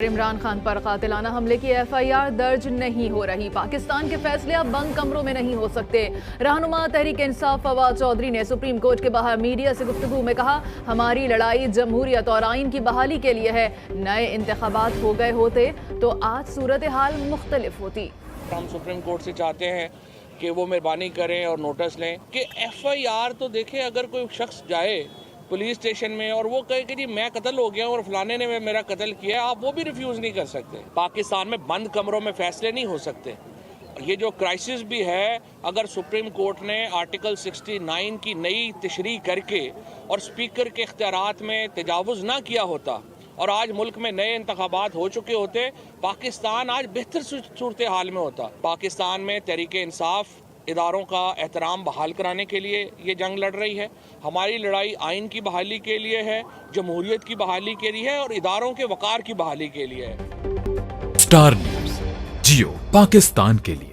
عمران خان پر قاتلانہ حملے کی FIR درج نہیں ہو رہی۔ پاکستان کے فیصلے اب بند کمروں میں نہیں ہو سکتے۔ رہنما تحریک انصاف فواد چودھری نے سپریم کورٹ کے باہر میڈیا سے گفتگو میں کہا، ہماری لڑائی جمہوریت اور آئین کی بحالی کے لیے ہے۔ نئے انتخابات ہو گئے ہوتے تو آج صورتحال مختلف ہوتی۔ ہم سپریم کورٹ سے چاہتے ہیں کہ وہ مہربانی کریں اور نوٹس لیں کہ FIR تو دیکھیں، اگر کوئی شخص جائے پولیس اسٹیشن میں اور وہ کہے کہ جی میں قتل ہو گیا ہوں اور فلانے نے میرا قتل کیا، آپ وہ بھی ریفیوز نہیں کر سکتے۔ پاکستان میں بند کمروں میں فیصلے نہیں ہو سکتے۔ یہ جو کرائسس بھی ہے، اگر سپریم کورٹ نے آرٹیکل 69 کی نئی تشریح کر کے اور اسپیکر کے اختیارات میں تجاوز نہ کیا ہوتا اور آج ملک میں نئے انتخابات ہو چکے ہوتے، پاکستان آج بہتر صورتحال میں ہوتا۔ پاکستان میں تحریک انصاف اداروں کا احترام بحال کرانے کے لیے یہ جنگ لڑ رہی ہے۔ ہماری لڑائی آئین کی بحالی کے لیے ہے، جمہوریت کی بحالی کے لیے ہے اور اداروں کے وقار کی بحالی کے لیے ہے۔ سٹار نیوز جیو پاکستان کے لیے